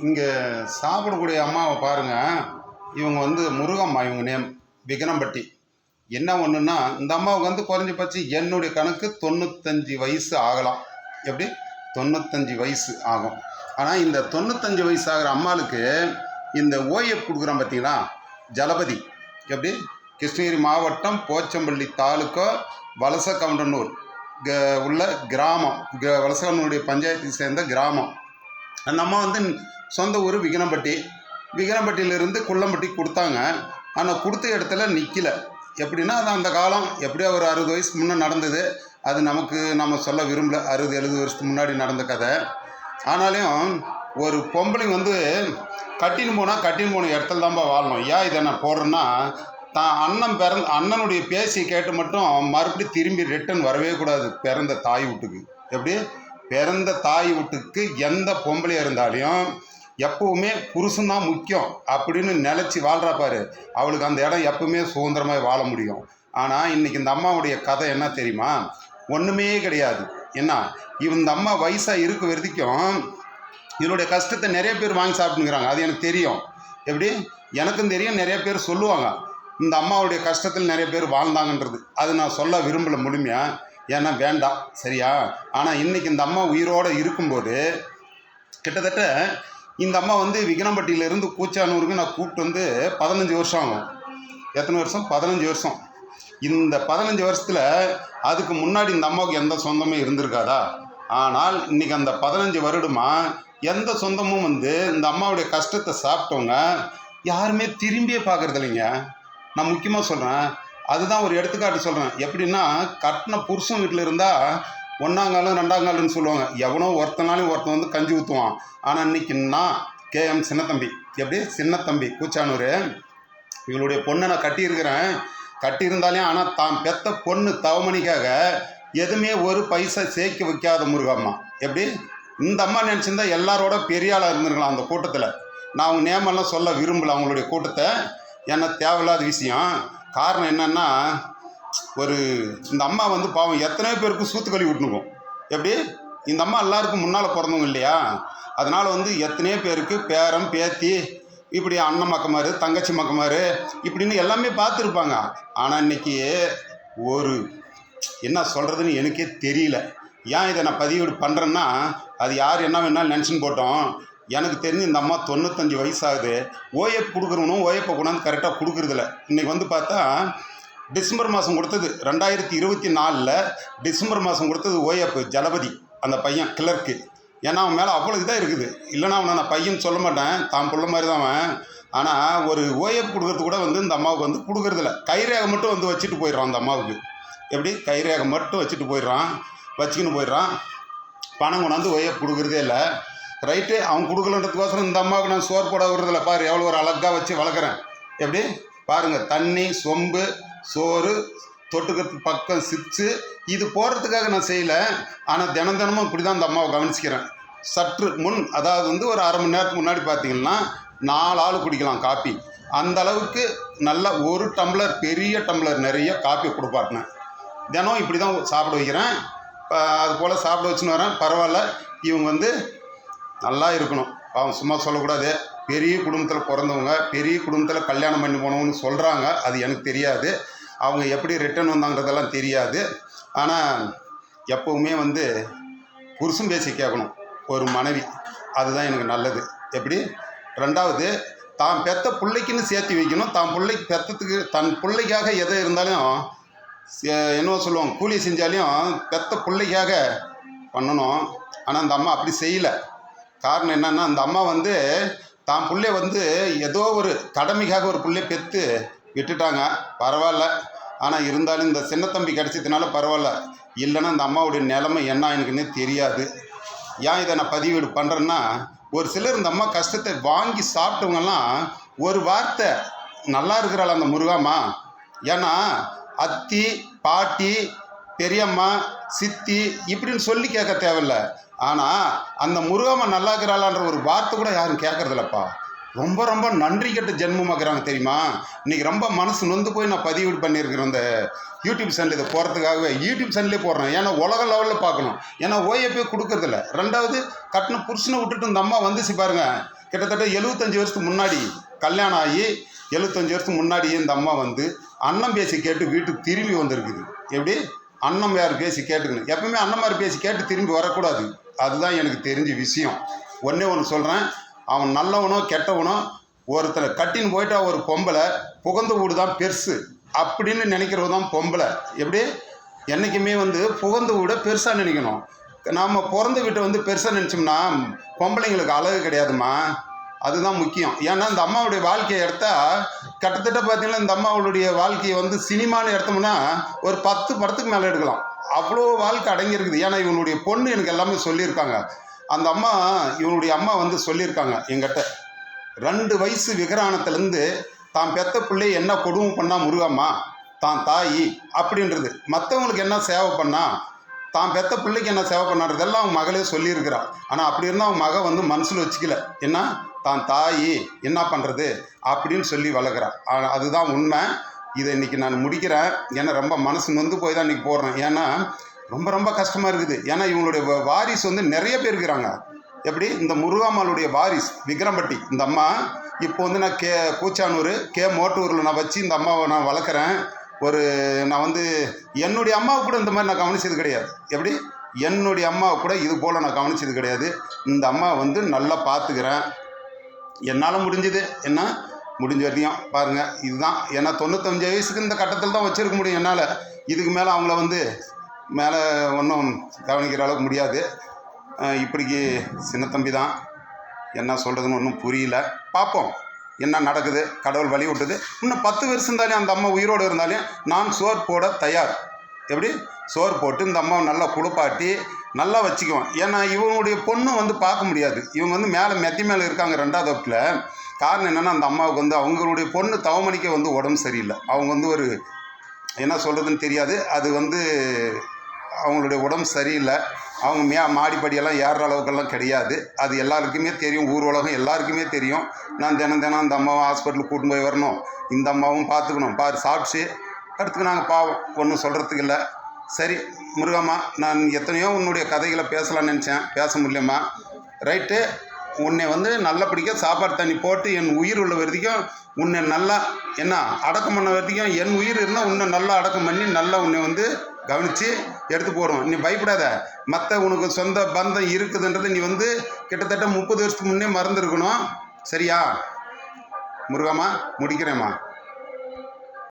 இங்கே சாப்பிடக்கூடிய அம்மாவை பாருங்கள். இவங்க வந்து முருகம்மா, இவங்க நேம் விக்ரம்பட்டி. என்ன ஒன்றுன்னா, இந்த அம்மாவுக்கு வந்து குறைஞ்சபட்சம் என்னுடைய கணக்கு 95 வயசு ஆகலாம். எப்படி 95 வயசு ஆகும். ஆனால் இந்த 95 வயசு ஆகிற அம்மாளுக்கு இந்த ஓஎஃப் கொடுக்குறோம் பார்த்தீங்களா, ஜலபதி. எப்படி கிருஷ்ணகிரி மாவட்டம் போச்சம்பள்ளி தாலுக்கா வலசகவுண்டனூர் உள்ள கிராமம், வலசகவுண்டனுடைய பஞ்சாயத்தை சேர்ந்த கிராமம். அந்த அம்மா வந்து சொந்த ஊர் விக்ரம்பட்டி. விக்ரம்பட்டியிலேருந்து குள்ளம்பட்டி கொடுத்தாங்க. ஆனால் கொடுத்த இடத்துல நிற்கல. எப்படின்னா அது அந்த காலம் எப்படியோ ஒரு 60 வயசுக்கு முன்னே நடந்தது. அது நம்ம சொல்ல விரும்பல. 60-70 வருஷத்துக்கு முன்னாடி நடந்த கதை. ஆனாலும் ஒரு பொம்பளைங்க வந்து கட்டின்னு போன இடத்துல தான்ப்பா வாழணும். ஏன் இதை நான் போடுறேன்னா, தான் அண்ணனுடைய பேசி கேட்டு மட்டும் மறுபடியும் திரும்பி ரிட்டன் வரவே கூடாது பிறந்த தாய் வீட்டுக்கு. எப்படி பிறந்த தாய் வீட்டுக்கு எந்த பொம்பளையாக இருந்தாலையும் எப்பவுமே புருஷன்தான் முக்கியம் அப்படின்னு நினச்சி வாழ்கிறா பாரு, அவளுக்கு அந்த இடம் எப்பவுமே சுதந்திரமாக வாழ முடியும். ஆனால் இன்றைக்கி இந்த அம்மாவுடைய கதை என்ன தெரியுமா? ஒன்றுமே கிடையாது. என்ன, இந்த அம்மா வயசாக இருக்க வரைக்கும் இதனுடைய கஷ்டத்தை நிறைய பேர் வாங்கி சாப்பிட்டுங்கிறாங்க. அது எனக்கு தெரியும். எப்படி எனக்கும் தெரியும், நிறைய பேர் சொல்லுவாங்க இந்த அம்மாவுடைய கஷ்டத்தில் நிறைய பேர் வாழ்ந்தாங்கன்றது. அது நான் சொல்ல விரும்பலை முழுமையாக, ஏன்னா வேண்டாம், சரியா? ஆனால் இன்றைக்கி இந்த அம்மா உயிரோடு இருக்கும்போது கிட்டத்தட்ட இந்த அம்மா வந்து விக்ரம்பட்டியிலேருந்து கூச்சானூருக்கு நான் கூப்பிட்டு வந்து 15 வருஷம் ஆகும். எத்தனை வருஷம்? 15 வருஷம். இந்த 15 வருஷத்தில் அதுக்கு முன்னாடி இந்த அம்மாவுக்கு எந்த சொந்தமும் இருந்திருக்காதா? ஆனால் இன்றைக்கி அந்த 15 வருடமாக எந்த சொந்தமும் வந்து இந்த அம்மாவுடைய கஷ்டத்தை சாப்பிட்டவங்க யாருமே திரும்பியே பார்க்குறது இல்லைங்க. நான் முக்கியமாக சொல்கிறேன், அதுதான் ஒரு எடுத்துக்காட்டு சொல்கிறேன். எப்படின்னா, கட்டின புருஷன் வீட்டில் இருந்தால் ஒன்றாங்காலும் ரெண்டாங்காலுன்னு சொல்லுவாங்க. எவனோ ஒருத்தனாலும் ஒருத்தன் வந்து கஞ்சி ஊற்றுவான். ஆனால் இன்னைக்கு நான் KM சின்னத்தம்பி, எப்படி சின்னத்தம்பி கூச்சானூர், இவளுடைய பொண்ணை நான் கட்டியிருந்தாலே ஆனால் தான் பெத்த பொண்ணு தவமணிக்காக எதுவுமே ஒரு பைசா சேர்க்க வைக்காத முருகம்மா. எப்படி இந்த அம்மா நினச்சிருந்தா எல்லாரோட பெரிய ஆளாக இருந்திருக்கலாம் அந்த கூட்டத்தில். நான் அவங்க நேமெல்லாம் சொல்ல விரும்பலை அவங்களுடைய கூட்டத்தை, ஏன்னா தேவையில்லாத விஷயம். காரணம் என்னென்னா, இந்த அம்மா வந்து பாவம் எத்தனையோ பேருக்கு சூத்து கழுவி விட்டுனுக்கும். எப்படி இந்த அம்மா எல்லாருக்கும் முன்னால் பிறந்தவங்க இல்லையா? அதனால் வந்து எத்தனையோ பேருக்கு பேரம் பேத்தி, இப்படி அண்ணன் மக்கமாரு தங்கச்சி மக்கமாரு இப்படின்னு எல்லாமே பார்த்துருப்பாங்க. ஆனால் இன்னைக்கு என்ன சொல்கிறதுன்னு எனக்கே தெரியல. ஏன் இதை நான் பதிவு பண்ணுறேன்னா, அது யார் என்ன வேணாலும் நினச்சின்னு போட்டோம். எனக்கு தெரிஞ்சு இந்த அம்மா 95 வயசாகுது. ஓஎஃப் கொடுக்குறவனும் ஓஎஃப்பை கொண்டாந்து கரெக்டாக கொடுக்குறதில்ல. இன்றைக்கி வந்து பார்த்தா டிசம்பர் மாதம் கொடுத்தது 2024 டிசம்பர் மாதம் கொடுத்தது ஓஎஃப் ஜலபதி, அந்த பையன் கிளர்க்கு. ஏன்னா அவன் மேலே அவ்வளோ இதாக இருக்குது. இல்லைனா அவனை நான் பையன் சொல்ல மாட்டேன், தான் பிள்ளை மாதிரி தான் அவன். ஆனால் ஒரு ஓஎஃப் கொடுக்கறது கூட வந்து இந்த அம்மாவுக்கு வந்து கொடுக்குறதில்ல. கைரேகை மட்டும் வந்து வச்சுட்டு போயிடுறான் அந்த அம்மாவுக்கு. எப்படி கைரேகை மட்டும் வச்சுட்டு வச்சுக்கின்னு போயிடுறான். பணம் கொண்டாந்து ஓஎஃப் கொடுக்குறதே இல்லை. ரைட்டு, அவன் கொடுக்கலன்றதுக்கோசரம் இந்த அம்மாவுக்கு நான் சோறு போட விடுறதில்ல. பாரு எவ்வளோ ஒரு அழகாக வச்சு வளர்க்குறேன். எப்படி பாருங்கள், தண்ணி சொம்பு சோறு தொட்டுக்கிறதுக்கு பக்கம் சிப்ஸு இது போடுறதுக்காக நான் செய்யலை. ஆனால் தினமும் இப்படி தான் இந்த அம்மாவை கவனிச்சிக்கிறேன். சற்று முன், அதாவது வந்து ஒரு அரை மணி நேரத்துக்கு முன்னாடி பார்த்தீங்கன்னா 4 ஆள் குடிக்கலாம் காப்பி. அந்த அளவுக்கு நல்ல ஒரு டம்ளர், பெரிய டம்ளர் நிறைய காப்பி கொடுப்பாட்டினேன். தினம் இப்படி தான் சாப்பிட வைக்கிறேன். அது போல் சாப்பிட வச்சுன்னு வரேன். பரவாயில்ல, இவங்க வந்து நல்லா இருக்கணும். அவங்க சும்மா சொல்லக்கூடாது. பெரிய குடும்பத்தில் பிறந்தவங்க, பெரிய குடும்பத்தில் கல்யாணம் பண்ணி போனவங்கன்னு சொல்கிறாங்க. அது எனக்கு தெரியாது. அவங்க எப்படி ரிட்டர்ன் வந்தாங்கிறதெல்லாம் தெரியாது. ஆனால் எப்போவுமே வந்து புருஷன் பேசி கேட்கணும் ஒரு மனைவி. அதுதான் எனக்கு நல்லது. எப்படி ரெண்டாவது, தான் பெத்த பிள்ளைக்குன்னு சேர்த்து வைக்கணும். தான் பிள்ளைக்கு பெற்றத்துக்கு தன் பிள்ளைக்காக எதை இருந்தாலும் என்ன சொல்லுவாங்க, கூலி செஞ்சாலையும் பெத்த பிள்ளைக்காக பண்ணணும். ஆனால் அந்த அம்மா அப்படி செய்யலை. காரணம் என்னன்னா, அந்த அம்மா வந்து தான் பிள்ளைய வந்து ஏதோ ஒரு கடமைக்காக ஒரு பிள்ளைய பெற்று விட்டுட்டாங்க. பரவாயில்ல. ஆனால் இருந்தாலும் இந்த சின்னத்தம்பி கிடச்சதுனால பரவாயில்ல. இல்லைன்னா இந்த அம்மாவுடைய நிலைமை என்ன எனக்குன்னே தெரியாது. ஏன் இதை நான் பதிவீடு பண்ணுறேன்னா, ஒரு சிலர் இந்த அம்மா கஷ்டத்தை வாங்கி சாப்பிட்டவங்கெல்லாம் ஒரு வார்த்தை நல்லா இருக்கிறாள் அந்த முருகாம்மா. ஏன்னா அத்தி பாட்டி பெரியம்மா சித்தி இப்படின்னு சொல்லி கேட்க தேவையில்லை. ஆனால் அந்த முருகாம்மா நல்லா இருக்கிறாளான்ற ஒரு வார்த்தை கூட யாரும் கேட்கறதில்லப்பா. ரொம்ப ரொம்ப நன்றி கெட்ட ஜென்மமாக்குறாங்க தெரியுமா. இன்னைக்கு ரொம்ப மனசு நொந்து போய் நான் பதிவு பண்ணியிருக்கிறேன் இந்த யூடியூப் சேனல். இதை போகிறதுக்காகவே யூடியூப் சேனல்லே போடுறேன். ஏன்னா உலக லெவலில் பார்க்கணும். ஏன்னா ஓஏபி கொடுக்கறதில்ல. ரெண்டாவது கட்டின புருஷனை விட்டுட்டு இந்த அம்மா வந்துச்சு பாருங்க. கிட்டத்தட்ட 75 வருஷத்துக்கு முன்னாடி கல்யாணம் ஆகி 75 வருஷத்துக்கு முன்னாடியே இந்த அம்மா வந்து அண்ணன் பேசி கேட்டு வீட்டுக்கு திரும்பி வந்திருக்குது. எப்படி அண்ணன் யார் பேசி கேட்டுக்கணும். எப்பவுமே அண்ணன் மாதிரி பேசி கேட்டு திரும்பி வரக்கூடாது. அதுதான் எனக்கு தெரிஞ்ச விஷயம். ஒன்றே ஒன்று சொல்கிறேன், அவன் நல்லவனோ கெட்டவனோ ஒருத்தரை கட்டின்னு போயிட்டா ஒரு பொம்பளை புகுந்த வீடு தான் பெருசு அப்படின்னு நினைக்கிறது தான் பொம்பளை. எப்படி என்றைக்குமே வந்து புகுந்த வீடை பெருசாக நினைக்கணும். நாம் பிறந்த வீட்டை வந்து பெருசாக நினச்சோம்னா பொம்பளைங்களுக்கு அழகு கிடையாதுமா. அதுதான் முக்கியம். ஏன்னா இந்த அம்மாவுடைய வாழ்க்கையை எடுத்தா கிட்டத்தட்ட பார்த்தீங்கன்னா இந்த அம்மாவுடைய வாழ்க்கையை வந்து சினிமான்னு எடுத்தோம்னா ஒரு 10 படத்துக்கு மேலே எடுக்கலாம். அவ்வளோ வாழ்க்கை அடங்கியிருக்குது. ஏன்னா இவனுடைய பொண்ணு எனக்கு எல்லாமே சொல்லியிருக்காங்க. அந்த அம்மா இவனுடைய அம்மா வந்து சொல்லியிருக்காங்க என்கிட்ட, 2 வயசு விகரானத்துலேருந்து தான் பெத்த பிள்ளை என்ன கொடுமை பண்ணா முருகம்மா தான் தாயி அப்படின்றது, மற்றவங்களுக்கு என்ன சேவை பண்ணா தான் பெத்த பிள்ளைக்கு என்ன சேவை பண்ணான்றதெல்லாம் அவங்க மகளே சொல்லியிருக்கிறான். ஆனால் அப்படி இருந்தால் அவங்க மக வந்து மனசில் வச்சுக்கல. என்ன தான் தாயி என்ன பண்ணுறது அப்படின்னு சொல்லி வளர்க்குறான். அதுதான் உண்மை. இதை இன்றைக்கி நான் முடிக்கிறேன். ஏன்னா ரொம்ப மனசு நொந்து போய் தான் இன்றைக்கி போடுறேன். ஏன்னா ரொம்ப ரொம்ப கஷ்டமாக இருக்குது. ஏன்னா இவங்களுடைய வாரிசு வந்து நிறைய பேர் இருக்கிறாங்க. எப்படி இந்த முருகாம்மாளுடைய வாரிஸ் விக்ரம்பட்டி இந்த அம்மா இப்போ வந்து நான் கூச்சானூர் மோட்டூரில் நான் வச்சு இந்த அம்மாவை நான் வளர்க்குறேன். நான் வந்து என்னுடைய அம்மாவை கூட இந்த மாதிரி நான் கவனிச்சது கிடையாது. எப்படி என்னுடைய அம்மாவை கூட இது போல் நான் கவனிச்சது கிடையாது. இந்த அம்மா வந்து நல்லா பார்த்துக்கிறேன். என்னால் முடிஞ்சது என்ன முடிஞ்ச வரையும் பாருங்கள். இதுதான். ஏன்னா 95 வயசுக்கு இந்த கட்டத்தில் தான் வச்சுருக்க முடியும் என்னால். இதுக்கு மேலே அவங்கள வந்து மேலே ஒன்றும் கவனிக்கிற அளவுக்கு முடியாது. இப்படிக்கு சின்ன தம்பி தான். என்ன சொல்கிறதுன்னு ஒன்றும் புரியல. பார்ப்போம் என்ன நடக்குது. கடவுள் வழி விட்டுது. இன்னும் 10 வருஷம் இருந்தாலும் அந்த அம்மா உயிரோடு இருந்தாலும் நான் சோறு போட தயார். எப்படி சோறு போட்டு இந்த அம்மாவை நல்லா குளிப்பாட்டி நல்லா வச்சுக்குவேன். ஏன்னா இவங்களுடைய பொண்ணு வந்து பார்க்க முடியாது. இவங்க வந்து மேலே மெத்தி மேலே இருக்காங்க 2வது வகுப்பில். காரணம் என்னென்னா அந்த அம்மாவுக்கு வந்து அவங்களுடைய பொண்ணு தவமணிக்க வந்து உடம்பு சரியில்லை. அவங்க வந்து ஒரு என்ன சொல்கிறதுன்னு தெரியாது. அது வந்து அவங்களுடைய உடம்பு சரியில்லை. அவங்க மாடிப்படியெல்லாம் ஏறுற அளவுக்கெல்லாம் கிடையாது. அது எல்லாருக்குமே தெரியும். ஊர் உலகம் எல்லாருக்குமே தெரியும். நான் தினம் அந்த அம்மாவை ஹாஸ்பிட்டலுக்கு கூட்டின்னு போய் வரணும். இந்த அம்மாவும் பார்த்துக்கணும். சாப்பிட்டு அடுத்துக்கு நாங்கள் பாவம் ஒன்றும் சொல்கிறதுக்கு இல்லை. சரி முருகம்மா, நான் எத்தனையோ உன்னுடைய கதைகளை பேசலாம்னு நினச்சேன், பேச முடியலம்மா. ரைட்டு. உன்னை வந்து நல்லபடிக்க சாப்பாடு தண்ணி போட்டு என் உயிர் உள்ள வரைக்கும் உன்னை நல்லா என்ன அடக்கம் பண்ண வரைக்கும் என் உயிர் இருந்தால் உன்னை நல்லா அடக்கம் பண்ணி நல்லா உன்னை வந்து கவனித்து எடுத்து போடுவோம். நீ பயப்படாத. மற்ற உனக்கு சொந்த பந்தம் இருக்குதுன்றது நீ வந்து கிட்டத்தட்ட 30 வருஷத்துக்கு முன்னே மறந்துருக்கணும். சரியா முருகம்மா? முடிக்கிறேம்மா.